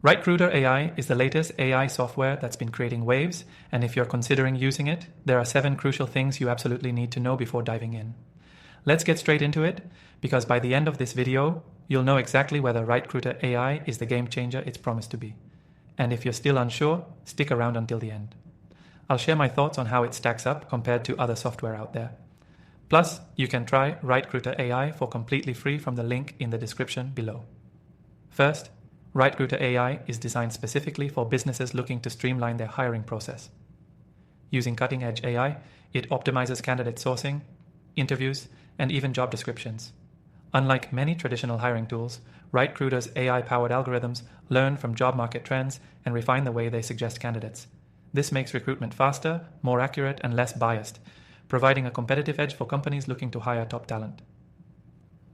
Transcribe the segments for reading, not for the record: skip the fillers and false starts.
Rightcruiter AI is the latest AI software that's been creating waves, and if you're considering using it, there are 7 crucial things you absolutely need to know before diving in. Let's get straight into it, because by the end of this video, you'll know exactly whether Rightcruiter AI is the game changer it's promised to be. And if you're still unsure, stick around until the end. I'll share my thoughts on how it stacks up compared to other software out there. Plus, you can try Rightcruiter AI for completely free from the link in the description below. First, Rightcruiter AI is designed specifically for businesses looking to streamline their hiring process. Using cutting-edge AI, it optimizes candidate sourcing, interviews, and even job descriptions. Unlike many traditional hiring tools, Rightcruiter's AI-powered algorithms learn from job market trends and refine the way they suggest candidates. This makes recruitment faster, more accurate, and less biased, providing a competitive edge for companies looking to hire top talent.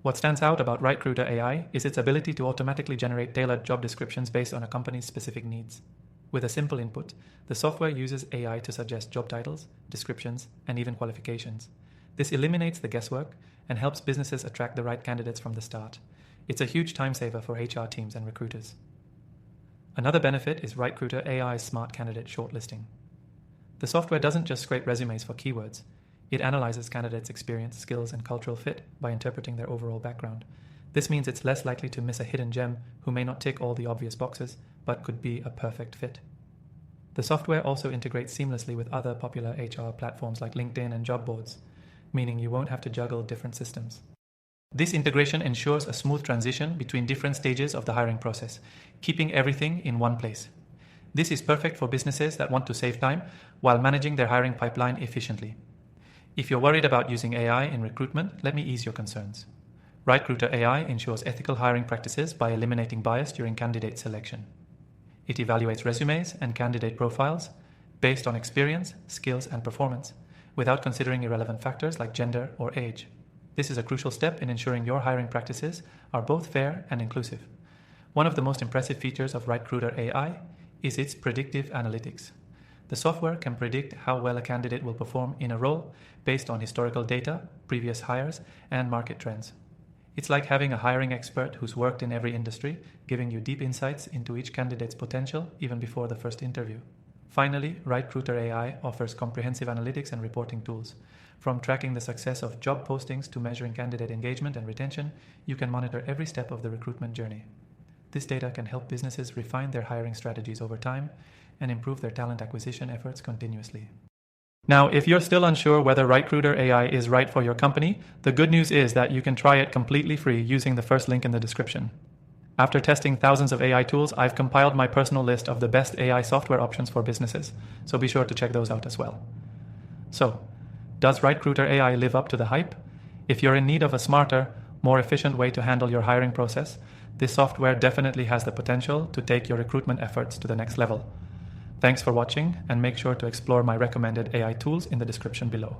What stands out about Rightcruiter AI is its ability to automatically generate tailored job descriptions based on a company's specific needs. With a simple input, the software uses AI to suggest job titles, descriptions, and even qualifications. This eliminates the guesswork and helps businesses attract the right candidates from the start. It's a huge time saver for HR teams and recruiters. Another benefit is Rightcruiter AI's smart candidate shortlisting. The software doesn't just scrape resumes for keywords. It analyzes candidates' experience, skills, and cultural fit by interpreting their overall background. This means it's less likely to miss a hidden gem who may not tick all the obvious boxes, but could be a perfect fit. The software also integrates seamlessly with other popular HR platforms like LinkedIn and job boards, meaning you won't have to juggle different systems. This integration ensures a smooth transition between different stages of the hiring process, keeping everything in one place. This is perfect for businesses that want to save time while managing their hiring pipeline efficiently. If you're worried about using AI in recruitment, let me ease your concerns. Rightcruiter AI ensures ethical hiring practices by eliminating bias during candidate selection. It evaluates resumes and candidate profiles based on experience, skills, and performance, without considering irrelevant factors like gender or age. This is a crucial step in ensuring your hiring practices are both fair and inclusive. One of the most impressive features of Rightcruiter AI is its predictive analytics. The software can predict how well a candidate will perform in a role based on historical data, previous hires, and market trends. It's like having a hiring expert who's worked in every industry, giving you deep insights into each candidate's potential even before the first interview. Finally, Rightcruiter AI offers comprehensive analytics and reporting tools. From tracking the success of job postings to measuring candidate engagement and retention, you can monitor every step of the recruitment journey. This data can help businesses refine their hiring strategies over time and improve their talent acquisition efforts continuously. Now, if you're still unsure whether Rightcruiter AI is right for your company, the good news is that you can try it completely free using the first link in the description. After testing thousands of AI tools, I've compiled my personal list of the best AI software options for businesses, so be sure to check those out as well. So, does Rightcruiter AI live up to the hype? If you're in need of a smarter, more efficient way to handle your hiring process, this software definitely has the potential to take your recruitment efforts to the next level. Thanks for watching, and make sure to explore my recommended AI tools in the description below.